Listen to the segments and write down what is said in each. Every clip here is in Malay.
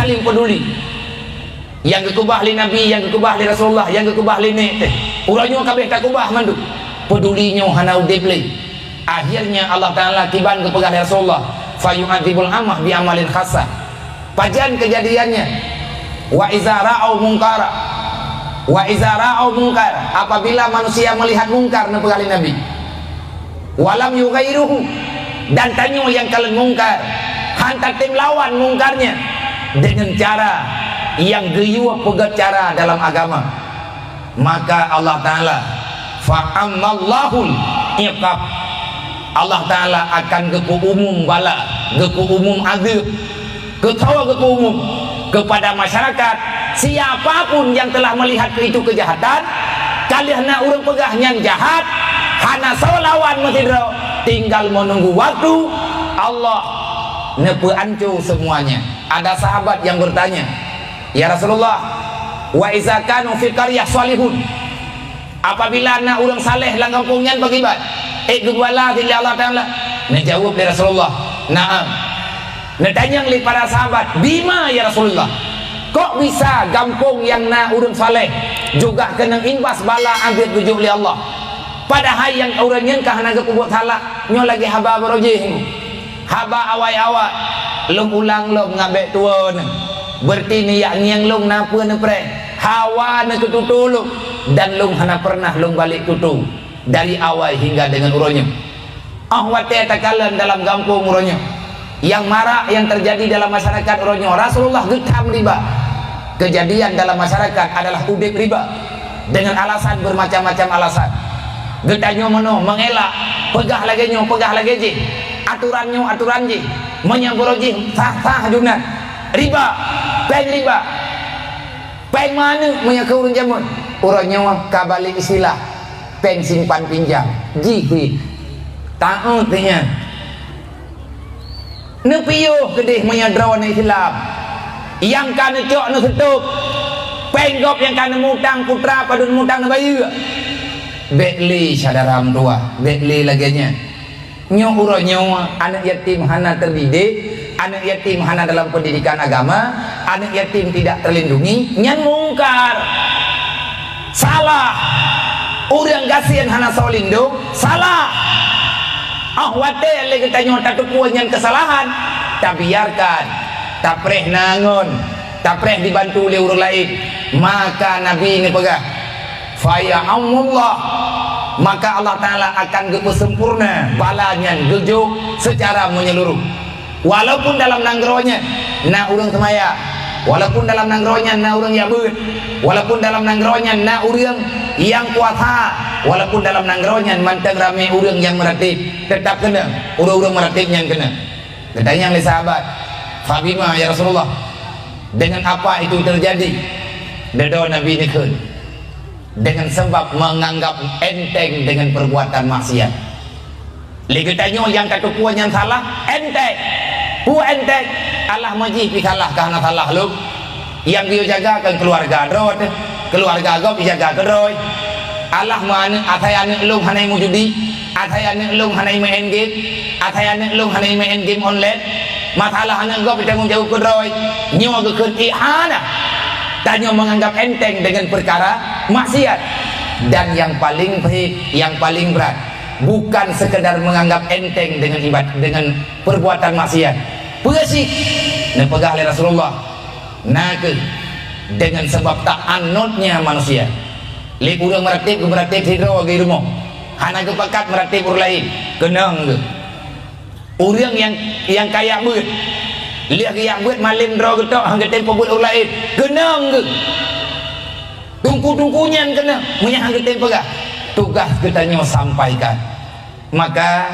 saling peduli. Yang kekubah li Nabi, yang kekubah li Rasulullah, yang kekubah li nek teh. Urangnya kabeh tak kubah mandu. Pedulinya hana udip li. Akhirnya Allah Taala tiban kepegah li Rasulullah, fayu'adzibul amah bi amalin khassah. Pajan kejadiannya. Wa iza ra'au munkara. Wa iza ra'au munkar, apabila manusia melihat mungkar nepegah li Nabi. Walam yughairuhu, dan tanyo yang kalian mungkar, hantar tim lawan mungkarnya dengan cara yang geyuh pegat cara dalam agama, maka Allah Ta'ala fa'amallahul iqab, Allah Ta'ala akan geku umum bala, geku umum adab, ketawa geku umum kepada masyarakat. Siapapun yang telah melihat itu kejahatan, kalian nak urang pegah yang jahat, hana lawan matidro, tinggal menunggu waktu Allah nepe ancu semuanya. Ada sahabat yang bertanya, ya Rasulullah, wa iza kanu fi qaryah salihun, apabila anak orang saleh lang kampungnya bagibat gubala di Allah Taala. Najawab dari Rasulullah, na'am. Natanya li para sahabat, bima ya Rasulullah, kok bisa kampung yang na urang saleh juga kena imbas bala ambil tujuh li Allah, padahal yang orang nyengkah naga kubut salah nyo lagi haba berojih, haba awai-awai lung ulang lung ngabek tua ne, berarti ni yang lung napa ne pre hawa ne ketutu lung, dan lung hana pernah lung balik tutu dari awal hingga dengan uronya. Ahwate takalan dalam kampung uronya, yang marak yang terjadi dalam masyarakat uronya, Rasulullah getam riba. Kejadian dalam masyarakat adalah udip riba dengan alasan bermacam-macam alasan. Getanyo meno mengelak, pegah lagi je, aturan je, menyamboroji sah junat riba, peng mana menyaka urang jamun, urangnya kabalik istilah peng simpan pinjam, jihi, taatnya, nepiyo kedih menyadrawan Islam. Yang kana cok nu tutup penggop yang kana mutang putra padun mutang na bayu bekli sadaram tua bekli laginya nyo uronyo anak yatim hana terdidik, anak yatim hana dalam pendidikan agama, anak yatim tidak terlindungi, nyan mungkar salah, urang gasian hana solindung salah. Ahwate lagi tanyo tatupuan yang kesalahan, tak biarkan, tak preh nangon, tak preh dibantu oleh orang lain, maka Nabi ini pegah faya'amullah, maka Allah Ta'ala akan sempurna balanya gejuk secara menyeluruh. Walaupun dalam nanggronya na urang semaya, walaupun dalam nanggronya na urang yabut, walaupun dalam nanggronya na urang yang puasa, walaupun dalam nanggronya manteng rame urang yang meratib, tetap kena urang-urang meratibnya yang kena. Katanya oleh sahabat, Fabima ya Rasulullah, dengan apa itu terjadi? Dedo Nabi ini kun, dengan sebab menganggap enteng dengan perbuatan maksiat. Ligetanyo yang katupuan yang salah enteng, enteng. Allah majih pi salah karena salah lu. Yang dia jagakan keluarga drot, keluarga gop dijaga kedroy. Allah mana atayane lu hanai mujudi, atayane lu hanai main game, atayane lu hanai main game online. Masalah anak gop bertanggung jawab kedroy, nyawa kekeun ihana, tanya menganggap enteng dengan perkara maksiat. Dan yang paling pahit, yang paling berat, bukan sekedar menganggap enteng dengan ibadah, dengan perbuatan maksiat, pesik nepegah oleh Rasulullah nake dengan sebab tak anutnya manusia. Li urang meratib hidro di rumah, hana kepakat meratib urang lain, kenang ke urang yang kaya beut, lihat yang beut malim dro getok hangga tempo beut urang lain, kenang ke tungku-tungkunya kena menyang hangga tempo gak tugas kita sampaikan. Maka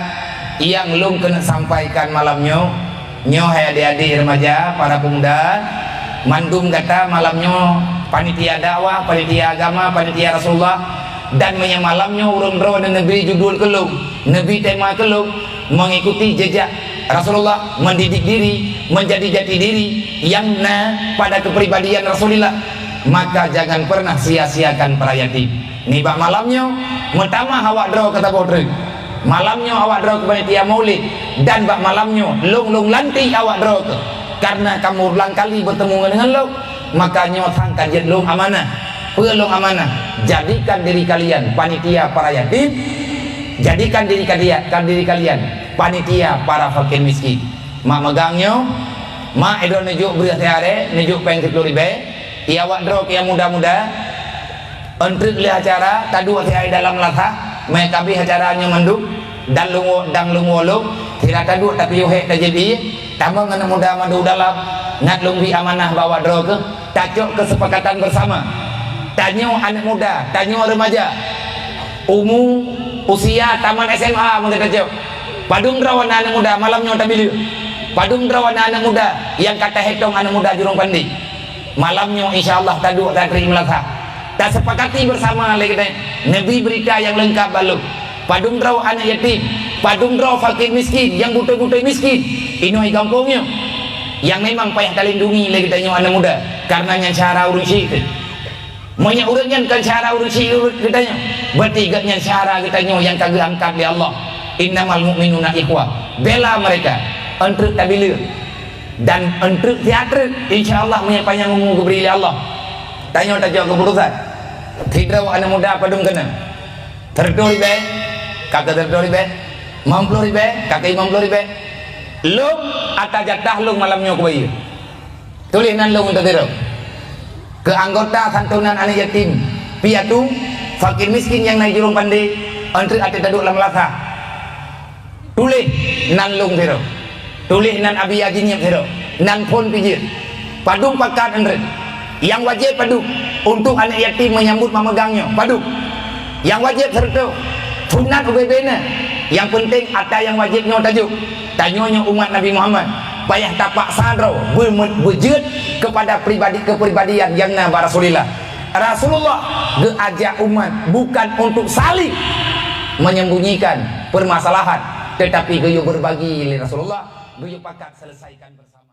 yang lung kena sampaikan malamnya nyo hai adik-adik remaja, para pemuda, mandum kata malamnya panitia dakwah, panitia agama, panitia Rasulullah, dan malamnya urun ro dan Nabi judul kelung, Nabi tema kelung, mengikuti jejak Rasulullah, mendidik diri menjadi jati diri yang pada kepribadian Rasulullah. Maka jangan pernah sia-siakan para yatim. Ni bak malamnya pertama awak draw kata bodreng, malamnya awak draw ke panitia maulid, dan bak malamnya lung lanti awak draw ke karena kamu ulang kali bertemu dengan lo, makanya tang kajian lo amanah, pelong amanah. Jadikan diri kalian panitia para yatim, jadikan diri kalian panitia para fakir miskin. Mak megangnya, mak edo nejuk beras tiare, nejuk peng 10 ribu. Ia wak drok yang muda-muda, untuk lihat acara tadu tiare dalam latah, mereka bih acaranya manduk dan lungo lo, tidak tadu tapi yohe terjadi. Tambah dengan muda madu dalam ngat lumbi amanah bawa drog ke tacok kesepakatan bersama. Tanyo anak muda, tanyo remaja, usia taman SMA mungkin tacok. Padung drawan anak muda malamnya tabilu. Padung drawan anak muda yang kata hetong anak muda jurung pandi. Malamnya insyaallah tadu tadri melata. Tak sepakati bersama lagi Nabi berita yang lengkap balu. Padung draw anak yatim, padung draw fakir miskin yang butuh-butuh miskin. Inoi kampungnya yang memang payah terlindungi lagi tanya anak muda karenanya cara urusi banyak urutnya kan cara urusi katanya berarti gaknya cara katanya yang kagak angkat di Allah. Innamal mu'minuna ikhwah, bela mereka untuk tabilir dan untuk teater insyaallah menyampaikan ngomong keberi Allah. Tanya tajak keputusan tidak anak muda padung kena terdori be kakak terdori be 50 ribu kakak 50 ribu lu atas jatah lu malamnya ke bayi tulisan lu untuk tiru ke anggota santunan anak yatim piatu fakir miskin yang naik jurung pandai antri ati taduk lam lasa tulis nan lung tiru tulis nan abi ajinya tiru nan pun pijir padung pakat andre yang wajib padung untuk anak yatim menyambut memegangnya padung yang wajib serta sunat ubebena yang penting ada yang wajibnya tajuk tanyanya umat Nabi Muhammad payah tapak sadro berjud kepada kepribadian yang Nabi Rasulullah geajak umat bukan untuk saling menyembunyikan permasalahan tetapi geyo berbagi Rasulullah geyo pakat selesaikan bersama.